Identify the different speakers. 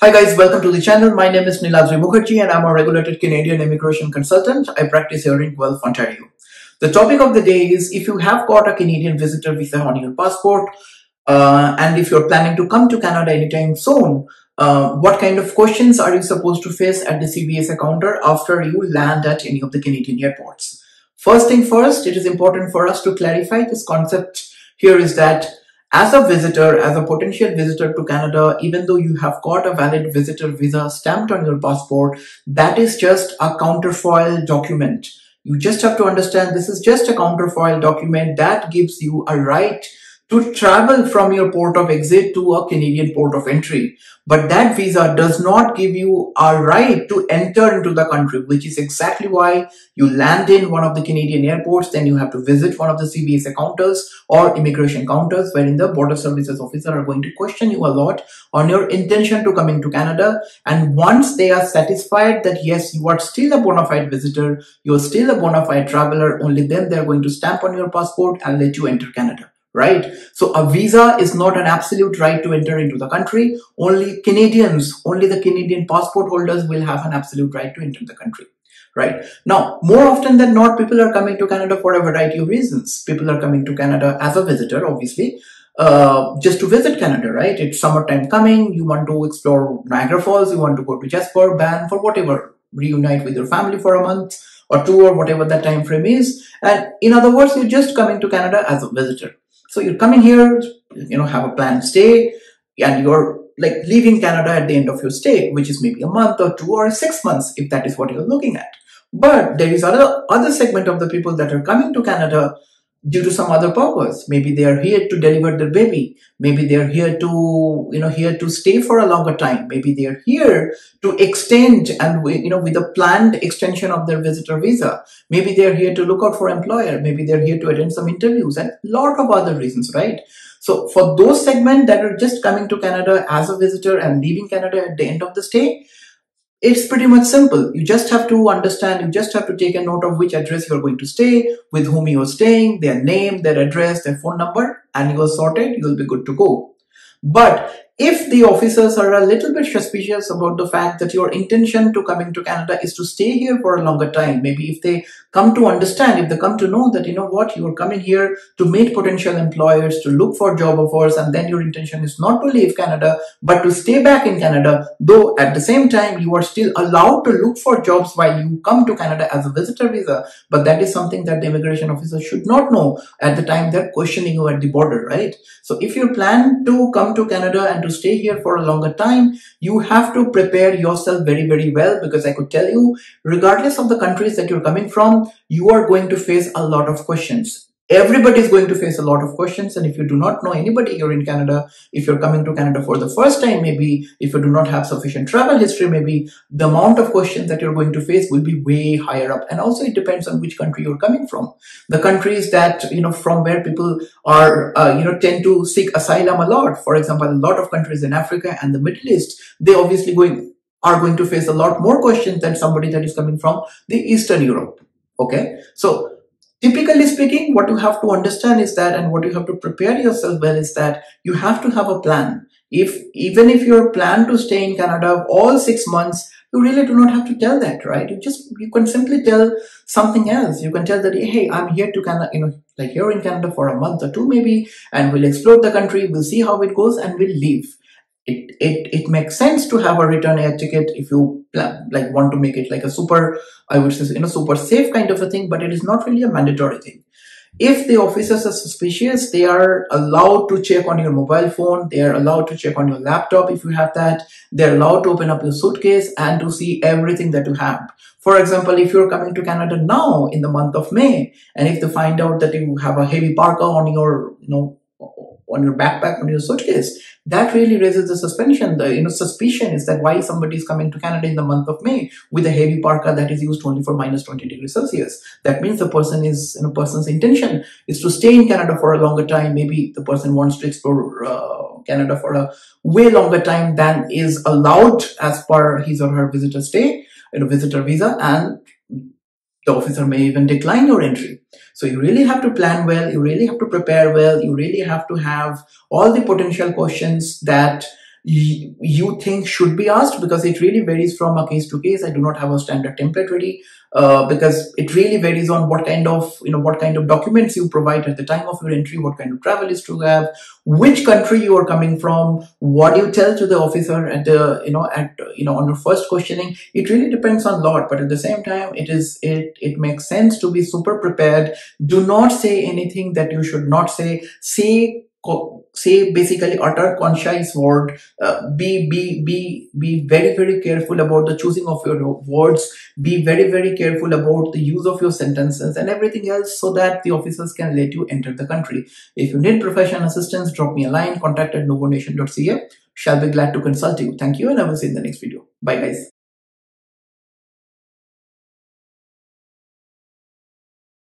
Speaker 1: Hi guys, welcome to the channel. My name is Niladri Mukherjee and I'm a regulated Canadian immigration consultant. I practice here in Guelph, Ontario. The topic of the day is if you have got a Canadian visitor visa on your passport and if you're planning to come to Canada anytime soon, what kind of questions are you supposed to face at the CBSA counter after you land at any of the Canadian airports? First thing first, it is important for us to clarify this concept here is that as a visitor, as a potential visitor to Canada, even though you have got a valid visitor visa stamped on your passport, that is just a counterfoil document. You just have to understand this is just a counterfoil document that gives you a right to travel from your port of exit to a Canadian port of entry. But that visa does not give you a right to enter into the country, which is exactly why you land in one of the Canadian airports, then you have to visit one of the CBSA counters or immigration counters, wherein the border services officer are going to question you a lot on your intention to coming to Canada. And once they are satisfied that yes, you are still a bona fide visitor, you're still a bona fide traveler, only then they're going to stamp on your passport and let you enter Canada. Right? So a visa is not an absolute right to enter into the country. Only Canadians, only the Canadian passport holders will have an absolute right to enter the country. Right? Now, more often than not, people are coming to Canada for a variety of reasons. People are coming to Canada as a visitor, obviously, just to visit Canada, right? It's summertime coming. You want to explore Niagara Falls. You want to go to Jasper, Banff, or whatever. Reunite with your family for a month or two or whatever that time frame is. And in other words, you're just coming to Canada as a visitor. So you're coming here, have a planned stay, and you're like leaving Canada at the end of your stay, which is maybe a month or 2 or 6 months, if that is what you're looking at. But there is other segment of the people that are coming to Canada due to some other purpose. Maybe they are here to deliver their baby. Maybe they are here to stay for a longer time. Maybe they are here to extend and, with a planned extension of their visitor visa. Maybe they are here to look out for employer. Maybe they're here to attend some interviews and a lot of other reasons, right? So for those segments that are just coming to Canada as a visitor and leaving Canada at the end of the stay, it's pretty much simple. You just have to understand, you just have to take a note of which address you're going to stay, with whom you're staying, their name, their address, their phone number, and you're sorted, you'll be good to go. But if the officers are a little bit suspicious about the fact that your intention to coming to Canada is to stay here for a longer time, maybe if they come to understand, if they come to know that, you are coming here to meet potential employers, to look for job offers, and then your intention is not to leave Canada, but to stay back in Canada, though at the same time, you are still allowed to look for jobs while you come to Canada as a visitor visa. But that is something that the immigration officer should not know at the time they're questioning you at the border, right? So if you plan to come to Canada and to stay here for a longer time, you have to prepare yourself very, very well, because I could tell you, regardless of the countries that you're coming from, you are going to face a lot of questions. Everybody is going to face a lot of questions. And if you do not know anybody here in Canada, if you're coming to Canada for the first time, maybe if you do not have sufficient travel history, maybe the amount of questions that you're going to face will be way higher up. And also it depends on which country you're coming from. The countries that, from where people are, tend to seek asylum a lot. For example, a lot of countries in Africa and the Middle East, they obviously are going to face a lot more questions than somebody that is coming from the Eastern Europe. Okay. So typically speaking, what you have to understand is that, and what you have to prepare yourself well is that you have to have a plan. Even if your plan to stay in Canada all 6 months, you really do not have to tell that, right? You can simply tell something else. You can tell that, hey, I'm here to Canada, like here in Canada for a month or two maybe, and we'll explore the country, we'll see how it goes, and we'll leave. It makes sense to have a return air ticket if you want to make it like a super, I would say, super safe kind of a thing, but it is not really a mandatory thing. If the officers are suspicious, they are allowed to check on your mobile phone. They are allowed to check on your laptop if you have that. They're allowed to open up your suitcase and to see everything that you have. For example, if you're coming to Canada now in the month of May, and if they find out that you have a heavy parka on your, on your backpack, on your suitcase, that really raises the suspicion. The suspicion is that why somebody is coming to Canada in the month of May with a heavy parka that is used only for minus 20 degrees Celsius. That means the person's intention is to stay in Canada for a longer time. Maybe the person wants to explore Canada for a way longer time than is allowed as per his or her visitor stay, visitor visa, and the officer may even decline your entry. So you really have to plan well, you really have to prepare well, you really have to have all the potential questions that you think should be asked, because it really varies from a case to case. I do not have a standard template ready, because it really varies on what kind of documents you provide at the time of your entry, what kind of travel history you have, which country you are coming from, what you tell to the officer at the on your first questioning. It really depends on a lot, but at the same time, it makes sense to be super prepared. Do not say anything that you should not say. Say basically utter concise word. Be very very careful about the choosing of your words. Be very very careful about the use of your sentences and everything else, so that the officers can let you enter the country. If you need professional assistance, drop me a line. Contact at nuvonation.ca. Shall be glad to consult you. Thank you, and I will see you in the next video. Bye guys.